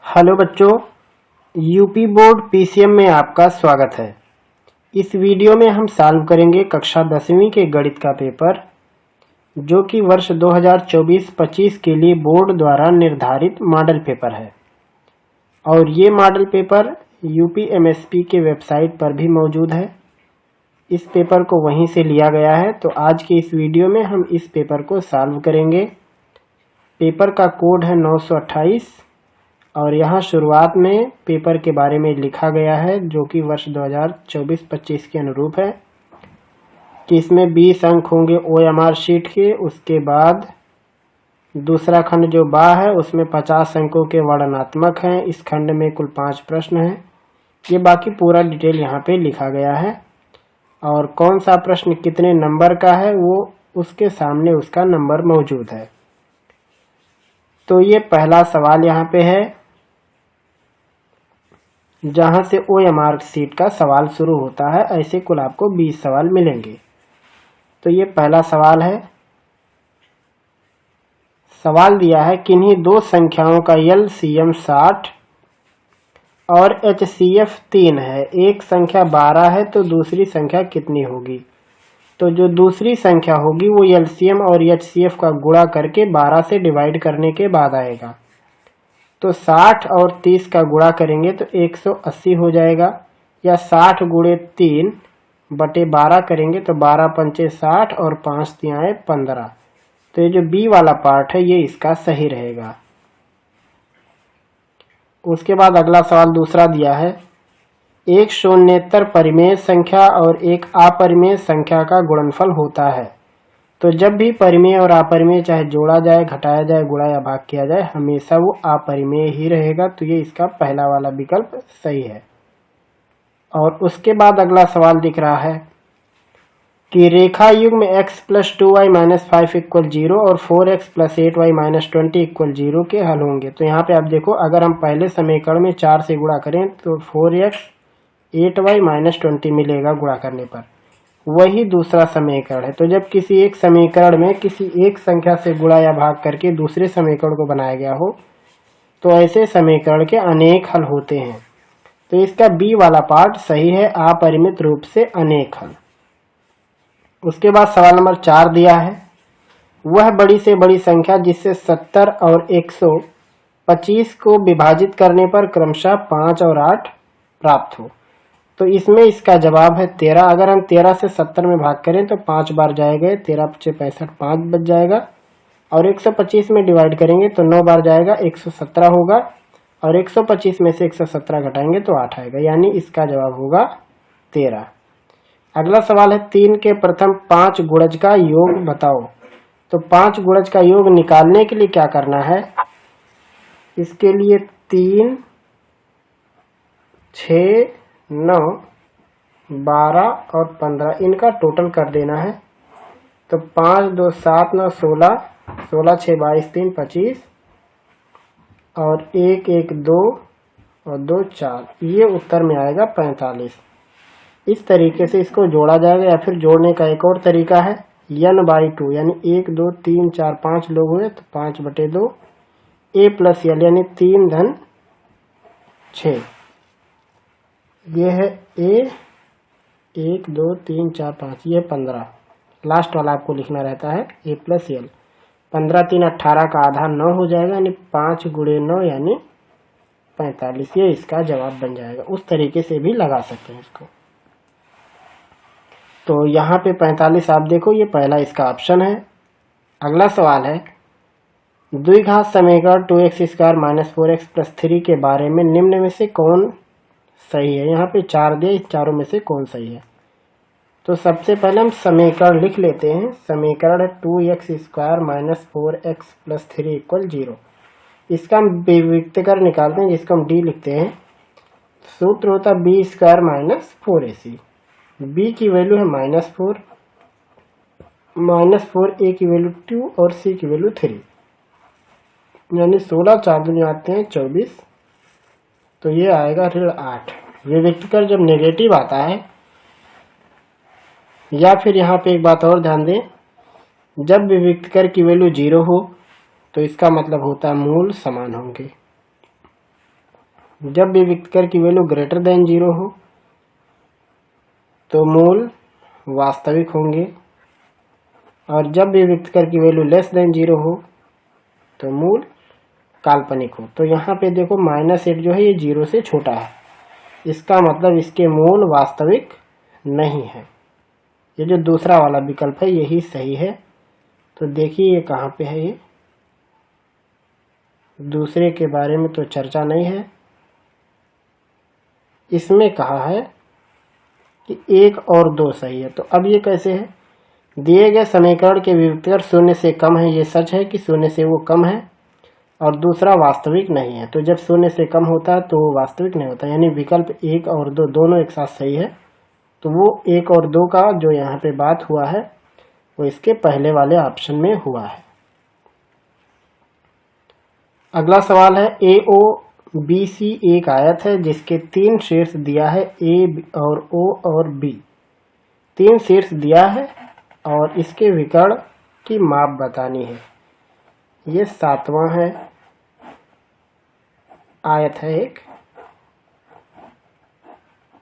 Hello बच्चों, UP board PCM में आपका स्वागत है। इस वीडियो में हम सॉल्व करेंगे कक्षा 10वीं के गणित का पेपर, जो कि वर्ष 2024-25 के लिए बोर्ड द्वारा निर्धारित मॉडल पेपर है। और ये मॉडल पेपर यूपीएमएसपी के वेबसाइट पर भी मौजूद है। इस पेपर को वहीं से लिया गया है। तो आज के इस वीडियो में हम इस पेपर को सॉल्व करेंगे। पेपर का कोड है 928 और यहाँ शुरुआत में पेपर के बारे में लिखा गया है, जो कि वर्ष 2024-25 के अनुरूप है, कि इसमें 20 अंक होंगे ओएमआर शीट के। उसके बाद दूसरा खंड जो बा है उसमें 50 अंकों के वर्णनात्मक हैं। इस खंड में कुल 5 प्रश्न हैं। ये बाकी पूरा डिटेल यहाँ पे लिखा गया है और कौन सा प्रश्न कितने नंबर का है वो उसके सामने उसका नंबर मौजूद है। तो ये पहला सवाल यहाँ पे है, जहां से ओएमआर सीट का सवाल शुरू होता है। ऐसे कुल आपको 20 सवाल मिलेंगे। तो ये पहला सवाल है। सवाल दिया है, किन्हीं दो संख्याओं का एलसीएम 60 और एचसीएफ 3 है। एक संख्या 12 है तो दूसरी संख्या कितनी होगी? तो जो दूसरी संख्या होगी वो एलसीएम और एचसीएफ का गुणा करके 12 से डिवाइड करने के बाद आएगा। तो 60 और 30 का गुणा करेंगे तो 180 हो जाएगा, या 60 गुणे 3 बटे 12 करेंगे तो 12 पंचे 60 और 5 तिहाई 15। तो ये जो बी वाला पार्ट है ये इसका सही रहेगा। उसके बाद अगला सवाल दूसरा दिया है, एक शून्येतर परिमेय संख्या और एक अपरिमेय संख्या का गुणनफल होता है। तो जब भी परिमेय और अपरिमेय चाहे जोड़ा जाए, घटाया जाए, गुणा या भाग किया जाए, हमेशा वो अपरिमेय ही रहेगा। तो ये इसका पहला वाला विकल्प सही है। और उसके बाद अगला सवाल दिख रहा है कि रेखा युग्म x + 2y - 5 = 0 और 4x + 8y - 20 = 0 के हल होंगे। तो यहाँ पे आप देखो, अगर हम पहले समीकरण में 4 से गुणा करें तो 4x 8y - 20 मिलेगा गुणा करने पर। वही दूसरा समीकरण है। तो जब किसी एक समीकरण में किसी एक संख्या से गुणा या भाग करके दूसरे समीकरण को बनाया गया हो तो ऐसे समीकरण के अनेक हल होते हैं। तो इसका बी वाला पार्ट सही है, अपरिमित रूप से अनेक हल। उसके बाद सवाल नंबर 4 दिया है, वह बड़ी से बड़ी संख्या जिससे 70 और 125 को विभाजित करने पर क्रमशः 5 और 8 प्राप्त हो। तो इसमें इसका जवाब है 13। अगर हम 13 से 70 में भाग करें तो 5 बार जाएगा, 13 × 5 = 65, 5 बच जाएगा। और 125 में डिवाइड करेंगे तो 9 बार जाएगा, 117 होगा। और 125 में से 117 घटाएंगे तो 8 आएगा, यानी इसका जवाब होगा 13। अगला सवाल है, 3 के प्रथम 5 गुणज का योग बताओ। तो 5 गुणज का योग निकालने के लिए क्या करना है? इसके लिए 3, 6, 9, 12 और 15 इनका टोटल कर देना है। तो 5, 2, 7, 9, 16, 16, 6, 22, 3, 25 और 1, 1, 2 और 2, 4। ये उत्तर में आएगा 45। इस तरीके से इसको जोड़ा जाएगा, या फिर जोड़ने का एक और तरीका है n/2, यानी 1, 2, 3, 4, 5 लोग हुए तो 5/2 a + l, यानी 3 धन 6। ये है a, 1, 2, 3, 4, 5, ये 15। लास्ट वाला आपको लिखना रहता है a + l। 15, 3, 18 का आधा 9 हो जाएगा, यानी 5 × 9 यानी 45। ये इसका जवाब बन जाएगा। उस तरीके से भी लगा सकते हैं इसको। तो यहाँ पे 45 आप देखो, ये पहला इसका ऑप्शन है। अगला सवाल है, द्विघात समीकरण 2x² - 4x + 3 के बारे में निम्न में से कौन सही है? यहाँ पे 4 दिए, इस चारों में से कौन सही है? तो सबसे पहले हम समीकरण लिख लेते हैं। समीकरण है 2x² - 4x + 3 = 0। इसका हम विविक्तकर निकालते हैं, जिसको हम d लिखते हैं। सूत्र होता है b² - 4ac। b की वैल्यू है -4, -4, a की वैल्यू 2 और c की वैल्यू 3, यानी 16, 4 दूनी आते हैं 24। तो ये आएगा ऋण 8। विविक्तकर जब नेगेटिव आता है, या फिर यहाँ पे एक बात और ध्यान दें, जब विविक्तकर की वैल्यू 0 हो तो इसका मतलब होता है मूल समान होंगे। जब भी विकर्ण की वैल्यू ग्रेटर देन 0 हो तो मूल वास्तविक होंगे, और जब भी विकर्ण की वैल्यू लेस देन 0 हो तो मूल काल्पनिक हो। तो यहाँ पे देखो -8 जो है ये 0 से छोटा है, इसका मतलब इसके मूल वास्तविक नहीं है। ये जो दूसरा वाला विकल्प है यही सही है। तो देखिए ये कहाँ पे है, ये दूसरे के बारे में तो चर्चा नहीं है, इसमें कहा है कि 1 और 2 सही है। तो अब ये कैसे है, दिए गए समीकरण के विविधीकरण 0 से कम है, ये सच है कि 0 से वो कम है, और दूसरा वास्तविक नहीं है। तो जब 0 से कम होता है तो वो वास्तविक नहीं होता, यानी विकल्प 1 और 2 दोनों एक साथ सही है। तो वो 1 और 2 का जो यहाँ पे बात हुआ है वो इसके पहले वाले ऑप्शन में हुआ है। अगला सवाल है, AOBC एक आयत है जिसके 3 शीर्ष दिया है, A और O और B 3 शीर्ष दिया है और इसके विकर्ण की माप बतानी है। ये 7वां है, आयत है एक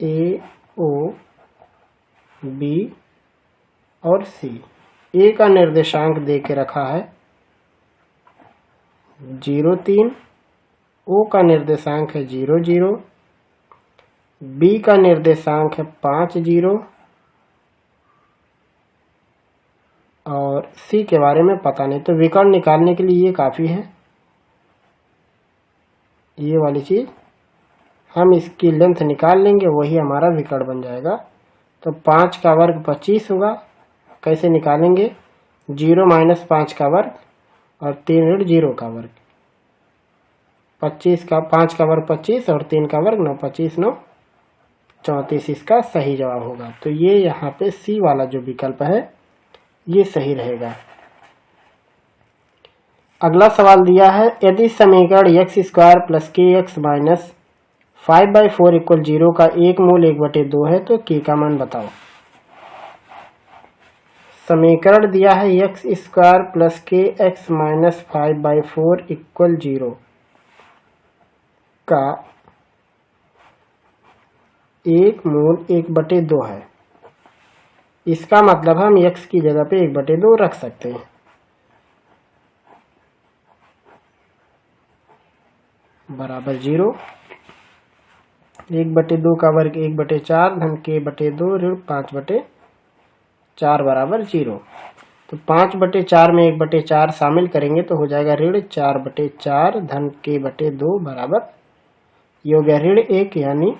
AOB और C। A का निर्देशांक दे के रखा है 0,3, O का निर्देशांक है 0,0, B का निर्देशांक है 5,0 और C के बारे में पता नहीं। तो विकर्ण निकालने के लिए ये काफ़ी है, ये वाली चीज़ हम इसकी लेंथ निकाल लेंगे, वही हमारा विकर्ण बन जाएगा। तो 5 का वर्ग 25 होगा, कैसे निकालेंगे, 0 - 5 का वर्ग और 3 ऋण 0 का वर्ग, 25 का 5 का वर्ग 25 और 3 का वर्ग 9, 25 9 34 इसका सही जवाब होगा। तो ये यहाँ पे C वाला जो विकल्प है ये सही रहेगा। अगला सवाल दिया है, यदि समीकरण x² + kx - 5/4 = 0 का एक मूल 1/2 है तो k का मान बताओ। समीकरण दिया है x² + kx - 5/4 = 0 का एक मूल 1/2 है। इसका मतलब हम x की जगह पे 1/2 रख सकते हैं, बराबर 0। 1/2 का वर्ग 1/4 धन k/2 ऋण 5/4 बराबर 0। तो 5/4 में 1/4 शामिल करेंगे तो हो जाएगा ऋण 4/4 धन k/2 बराबर, ये हो गया ऋण 1, यानी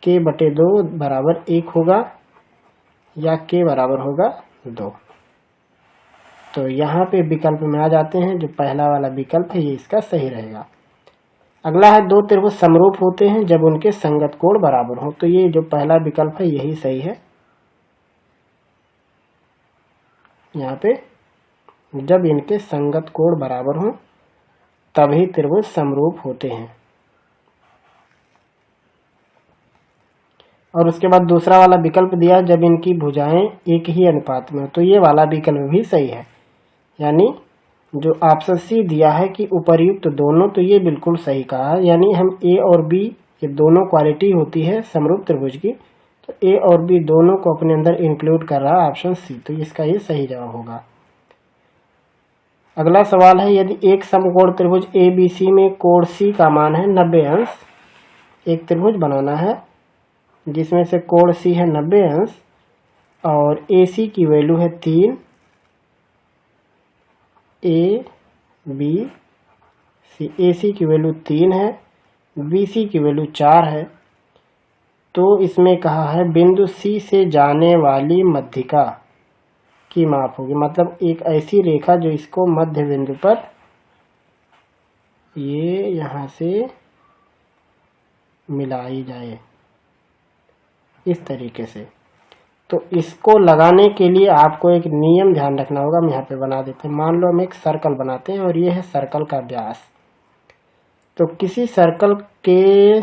k/2 बराबर 1 होगा या k बराबर होगा 2। तो यहाँ पे विकल्प में आ जाते हैं, जो पहला वाला विकल्प है ये इसका सही रहेगा। अगला है, 2 त्रिभुज समरूप होते हैं जब उनके संगत कोण बराबर हो। तो ये जो पहला विकल्प है यही सही है। यहाँ पे जब इनके संगत कोण बराबर हो तभी त्रिभुज समरूप होते हैं। और उसके बाद दूसरा वाला विकल्प दिया जब इनकी भुजाएं एक ही अनुपात में हो। तो ये वाला विकल्प भी सही है, यानी जो ऑप्शन सी दिया है कि उपर्युक्त दोनों, तो ये बिल्कुल सही कहा है। यानी हम ए और बी ये दोनों क्वालिटी होती है समरूप त्रिभुज की, तो ए और बी दोनों को अपने अंदर इंक्लूड कर रहा है ऑप्शन सी, तो इसका ये सही जवाब होगा। अगला सवाल है, यदि एक समकोण त्रिभुज ABC में कोण C का मान है 90 अंश, एक त्रिभुज बनाना है जिसमें से कोण C है 90 अंश और AC की वैल्यू है 3, AC की वैल्यू 3 है, BC की वैल्यू 4 है। तो इसमें कहा है बिंदु C से जाने वाली मध्यिका की माप होगी, मतलब एक ऐसी रेखा जो इसको मध्य बिंदु पर, ये यहाँ से मिलाई जाए इस तरीके से। तो इसको लगाने के लिए आपको एक नियम ध्यान रखना होगा, हम यहाँ पे बना देते हैं। मान लो हम एक सर्कल बनाते हैं और ये है सर्कल का व्यास। तो किसी सर्कल के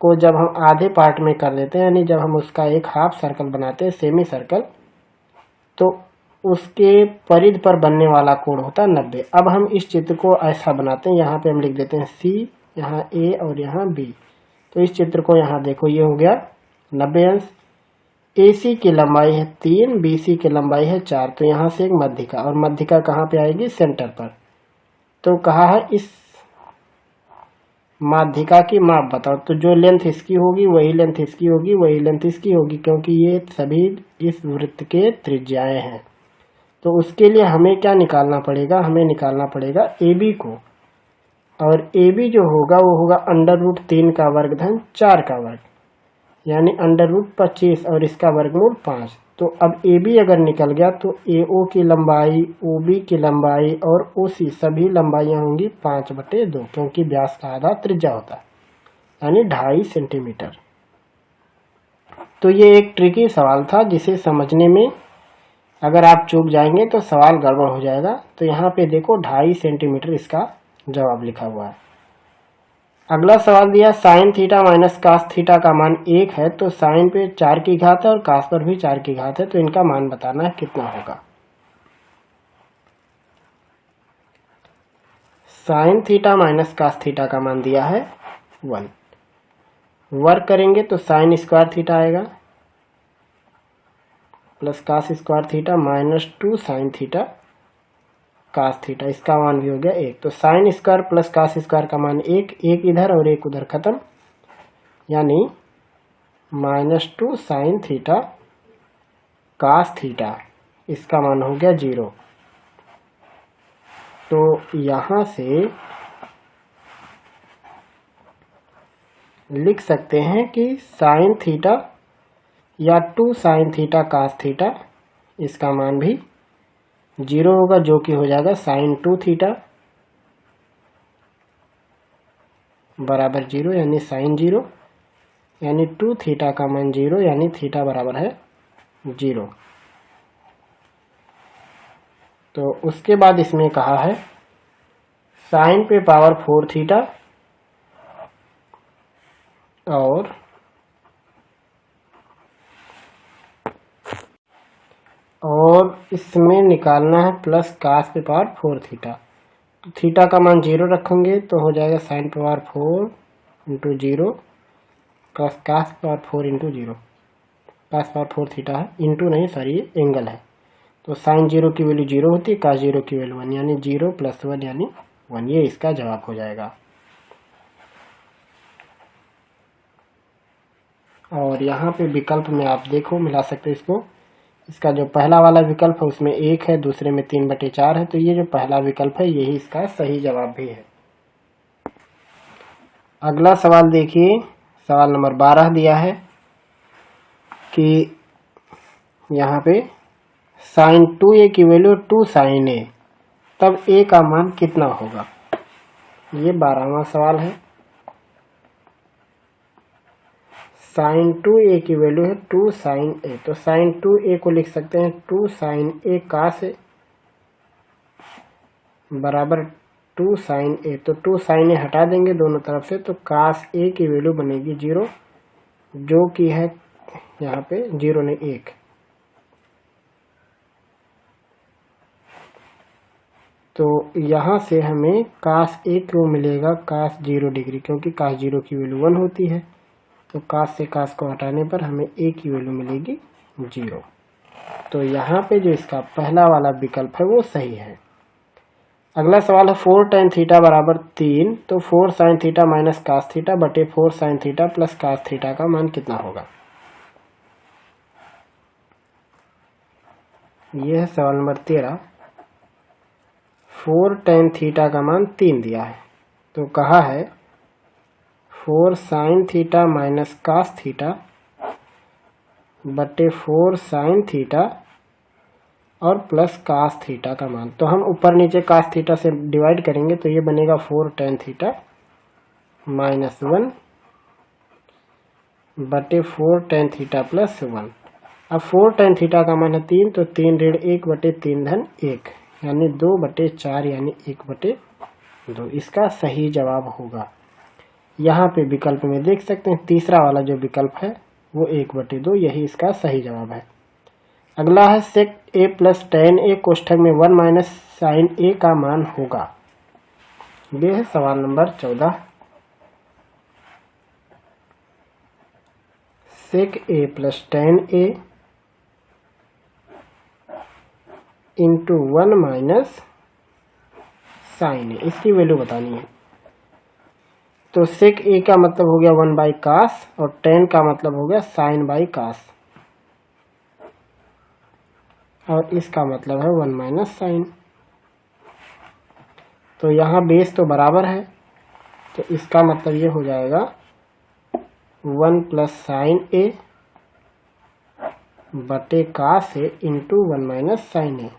को जब हम आधे पार्ट में कर देते हैं, यानी जब हम उसका एक हाफ सर्कल बनाते हैं, सेमी सर्कल, तो उसके परिधि पर बनने वाला कोण होता है 90। अब हम इस चित्र को ऐसा बनाते हैं, यहाँ पे हम लिख देते हैं C यहाँ ए और यहाँ बी। तो इस चित्र को यहाँ देखो, ये हो गया 90 अंश। AC की लंबाई है 3, BC की लंबाई है 4। तो यहाँ से एक मध्यिका, और मध्यिका कहाँ पे आएगी? सेंटर पर। तो कहा है इस माध्यिका की माप बताओ। तो जो लेंथ इसकी होगी वही लेंथ इसकी होगी, वही लेंथ इसकी होगी, क्योंकि ये सभी इस वृत्त के त्रिज्याएं हैं। तो उसके लिए हमें क्या निकालना पड़ेगा? हमें निकालना पड़ेगा AB को, और AB जो होगा वो होगा √3 का वर्ग धन 4 का वर्ग, यानी √25 और इसका वर्गमूल 5। तो अब AB अगर निकल गया तो AO की लंबाई, OB की लंबाई और OC सभी लंबाइयां होंगी 5/2, क्योंकि व्यास का आधा त्रिज्या होता है, यानी 2.5 सेंटीमीटर। तो ये एक ट्रिकी सवाल था, जिसे समझने में अगर आप चूक जाएंगे तो सवाल गड़बड़ हो जाएगा। तो यहाँ पे देखो 2.5 सेंटीमीटर इसका जवाब लिखा हुआ है। अगला सवाल दिया sine theta minus cos theta का मान 1 है। तो साइन पे 4 की घात है और कास पर भी 4 की घात है, तो इनका मान बताना है कितना होगा। Sine theta minus cos theta का मान दिया है 1। वर्क करेंगे तो साइन स्क्वायर थीटा आएगा plus cos square theta minus 2 sine theta cos theta, इसका मान भी हो गया 1। तो sine square plus cos square का मान 1, एक इधर और एक उधर खत्म, यानी -2 साइन थीटा कास थीटा, इसका मान हो गया 0। तो यहां से लिख सकते हैं कि साइन थीटा या 2 साइन थीटा कास थीटा, इसका मान भी 0 होगा, जो कि हो जाएगा साइन 2 थीटा बराबर 0, यानी साइन 0, यानी 2 थीटा का मान 0, यानी थीटा बराबर है 0। तो उसके बाद इसमें कहा है साइन पे पावर 4 थीटा और इसमें निकालना है प्लस कास पे पावर 4 थीटा। तो थीटा का मान 0 रखेंगे तो हो जाएगा साइन पे power 4 into 0 plus cos power 4 into 0। Cos power 4 theta है, इंटू नहीं, सॉरी ये एंगल है। तो साइन 0 की वैल्यू 0 होती है, कास 0 की वैल्यू 1, यानी 0 + 1 यानी 1। ये इसका जवाब हो जाएगा। और यहाँ पे विकल्प में आप देखो मिला सकते हो इसको। इसका जो पहला वाला विकल्प है उसमें 1 है, दूसरे में 3/4 है। तो ये जो पहला विकल्प है यही इसका सही जवाब भी है। अगला सवाल देखिए, सवाल नंबर 12 दिया है कि यहाँ पे साइन 2a की वैल्यू 2 साइन a, तब a का मान कितना होगा? ये 12वां सवाल है। साइन 2a की वैल्यू है 2 साइन a, तो साइन 2a को लिख सकते हैं 2 साइन a कास a बराबर 2 साइन a। तो 2 साइन a हटा देंगे दोनों तरफ से, तो कास a की वैल्यू बनेगी 0, जो कि है यहाँ पे 0 नहीं 1। तो यहाँ से हमें कास a क्यों मिलेगा? कास 0 डिग्री, क्योंकि कास 0 की वैल्यू 1 होती है। तो कास से कास को हटाने पर हमें a की वैल्यू मिलेगी 0। तो यहाँ पे जो इसका पहला वाला विकल्प है वो सही है। अगला सवाल है 4 tan थीटा बराबर 3। तो 4 sine theta minus cos theta बटे 4 sine theta plus cos theta का मान कितना होगा? यह है सवाल नंबर 13। 4 tan थीटा का मान 3 दिया है, तो कहा है 4 sine theta minus cos theta बटे 4 साइन थीटा और प्लस कास थीटा का मान। तो हम ऊपर नीचे कास थीटा से डिवाइड करेंगे तो ये बनेगा 4 tan थीटा माइनस 1 बटे 4 tan थीटा प्लस 1। अब 4 tan थीटा का मान है 3, तो 3 ऋण 1 बटे 3 धन 1, यानी 2/4 यानी 1/2। इसका सही जवाब होगा। यहाँ पे विकल्प में देख सकते हैं तीसरा वाला जो विकल्प है वो 1/2, यही इसका सही जवाब है। अगला है सेक a प्लस tan a कोष्ठक में 1 माइनस साइन a का मान होगा। ये है सवाल नंबर 14। sec a plus tan a into 1 minus sine a, इसकी वैल्यू बतानी है। तो sec a का मतलब हो गया 1 बाई कास और tan का मतलब हो गया साइन बाई कास, और इसका मतलब है 1 माइनस साइन। तो यहाँ बेस तो बराबर है, तो इसका मतलब ये हो जाएगा 1 प्लस साइन ए बटे कास ए इंटू 1 माइनस साइन ए।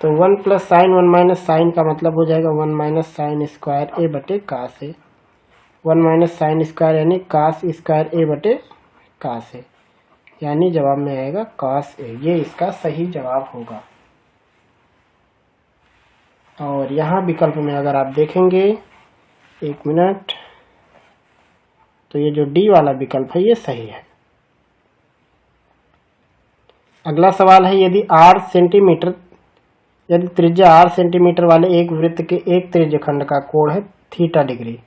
तो 1 प्लस साइन 1 माइनस साइन का मतलब हो जाएगा 1 माइनस साइन स्क्वायर ए बटे कास ए, 1 माइनस साइन स्क्वायर यानी कास स्क्वायर ए बटे कास ए, यानी जवाब में आएगा कास ए। ये इसका सही जवाब होगा। और यहाँ विकल्प में अगर आप देखेंगे, एक मिनट, तो ये जो डी वाला विकल्प है ये सही है। अगला सवाल है, यदि त्रिज्या 8 सेंटीमीटर वाले एक वृत्त के एक त्रिज्यखंड का कोण है थीटा डिग्री,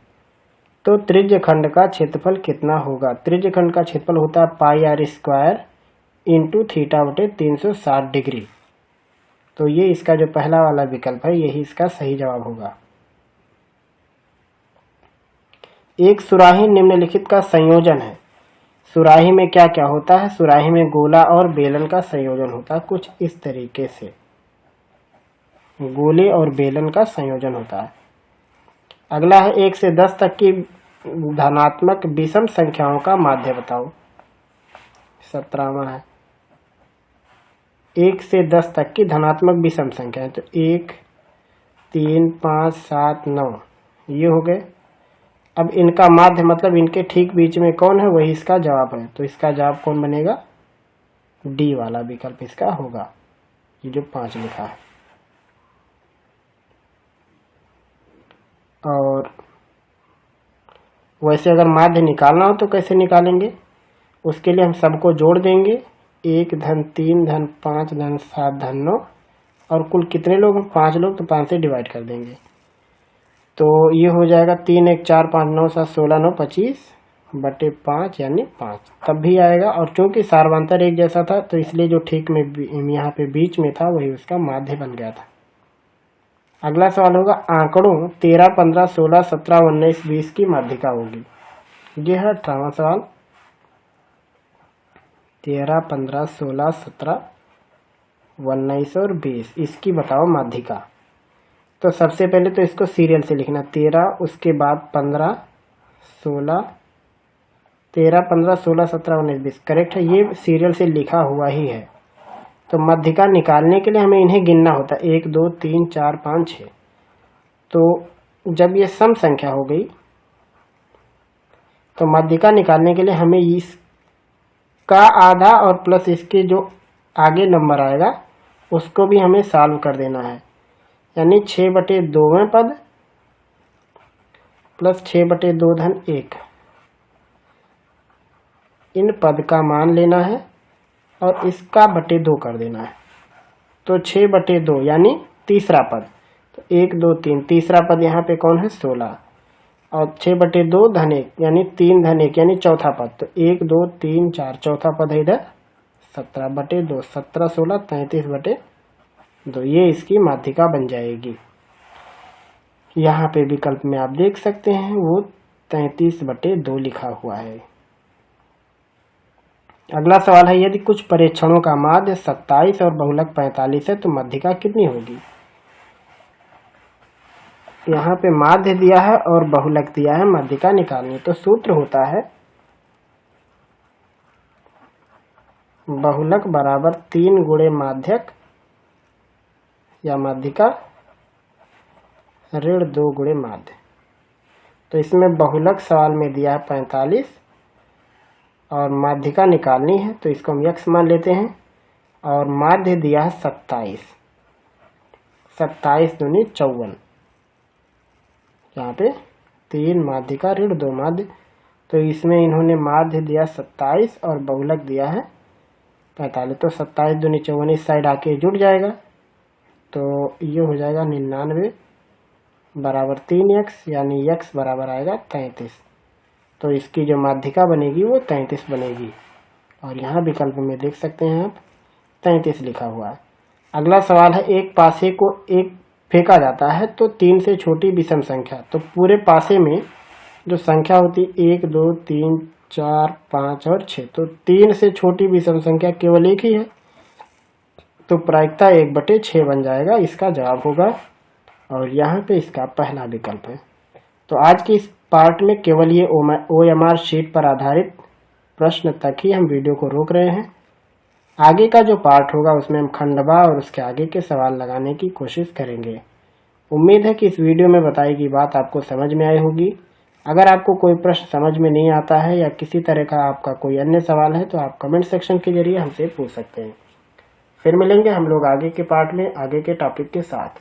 तो त्रिज्यखंड का क्षेत्रफल कितना होगा? त्रिज्यखंड का क्षेत्रफल होता है पाई आर स्क्वायर इंटू थीटा बटे 360 डिग्री। तो ये इसका जो पहला वाला विकल्प है यही इसका सही जवाब होगा। एक सुराही निम्नलिखित का संयोजन है। सुराही में क्या क्या होता है? सुराही में गोला और बेलन का संयोजन होता है, कुछ इस तरीके से गोले और बेलन का संयोजन होता है। अगला है 1 से 10 तक की धनात्मक विषम संख्याओं का माध्य बताओ। 17वां है 1 से 10 तक की धनात्मक विषम संख्या है, तो 1 3 5 7 9 ये हो गए। अब इनका माध्य मतलब इनके ठीक बीच में कौन है, वही इसका जवाब है। तो इसका जवाब कौन बनेगा? डी वाला विकल्प इसका होगा, ये जो 5 लिखा है। और वैसे अगर माध्य निकालना हो तो कैसे निकालेंगे? उसके लिए हम सबको जोड़ देंगे, 1 धन 3 धन 5 धन 7 धन 9, और कुल कितने लोग हैं? 5 लोग, तो 5 से डिवाइड कर देंगे। तो ये हो जाएगा 3 1 4 5 9 7 16 9 25 बटे 5 यानी 5 तब भी आएगा। और चूंकि सार्वंतर एक जैसा था तो इसलिए जो ठीक में यहाँ पे बीच में था वही उसका माध्य बन गया था। अगला सवाल होगा, आंकड़ों 13 15 16 17 19 20 की माध्यिका होगी। ये है 18वां सवाल। 13 15 16 17 19 और 20 इसकी बताओ माध्यिका। तो सबसे पहले तो इसको सीरियल से लिखना, 13 उसके बाद 15 16 13 15 16 17 19 20 करेक्ट है, ये सीरियल से लिखा हुआ ही है। तो माध्यिका निकालने के लिए हमें इन्हें गिनना होता है, 1 2 3 4 5 6। तो जब ये सम संख्या हो गई तो माध्यिका निकालने के लिए हमें इसका आधा और प्लस इसके जो आगे नंबर आएगा उसको भी हमें सॉल्व कर देना है, यानी 6/2 पद प्लस 6/2 धन 1, इन पद का मान लेना है और इसका बटे 2 कर देना है। तो 6/2 यानी तीसरा पद, तो 1 2 3 तीसरा पद यहाँ पे कौन है? 16, और 6/2 धन 1 यानी 3 धन 1 यानी चौथा पद, तो 1 2 3 4 चौथा पद है इधर 17/2, 17 16 33/2, ये इसकी माध्यिका बन जाएगी। यहाँ पे विकल्प में आप देख सकते हैं वो 33/2 लिखा हुआ है। अगला सवाल है, यदि कुछ परीक्षणों का माध्य 27 और बहुलक 45 है तो माध्यिका कितनी होगी? यहाँ पे माध्य दिया है और बहुलक दिया है, माध्यिका निकालनी। तो सूत्र होता है बहुलक बराबर 3 गुणे माध्यक या माध्यिका ऋण 2 गुणे माध्य। तो इसमें बहुलक सवाल में दिया है 45 और माध्यिका निकालनी है, तो इसको हम x मान लेते हैं, और माध्य दिया है 27, 27 दूनी 54, यहाँ पे 3 माध्यिका ऋण 2 माध्य। तो इसमें इन्होंने माध्य दिया 27 और बहुलक दिया है 45, तो 27 दूनी 54 इस साइड आके जुड़ जाएगा, तो ये हो जाएगा 99 बराबर 3x, यानी x बराबर आएगा 33। तो इसकी जो माध्यिका बनेगी वो 33 बनेगी। और यहाँ विकल्प में देख सकते हैं आप 33 लिखा हुआ है। अगला सवाल है, एक पासे को एक फेंका जाता है तो 3 से छोटी विषम संख्या, तो पूरे पासे में जो संख्या होती है 1 2 3 4 5 और 6, तो 3 से छोटी विषम संख्या केवल एक ही है, तो प्रायिकता 1/6 बन जाएगा, इसका जवाब होगा। और यहाँ पे इसका पहला विकल्प है। तो आज की इस पार्ट में केवल ये OMR शीट पर आधारित प्रश्न तक ही हम वीडियो को रोक रहे हैं। आगे का जो पार्ट होगा उसमें हम खंडवा और उसके आगे के सवाल लगाने की कोशिश करेंगे। उम्मीद है कि इस वीडियो में बताई गई बात आपको समझ में आई होगी। अगर आपको कोई प्रश्न समझ में नहीं आता है या किसी तरह का आपका कोई अन्य सवाल है तो आप कमेंट सेक्शन के जरिए हमसे पूछ सकते हैं। फिर मिलेंगे हम लोग आगे के पार्ट में आगे के टॉपिक के साथ।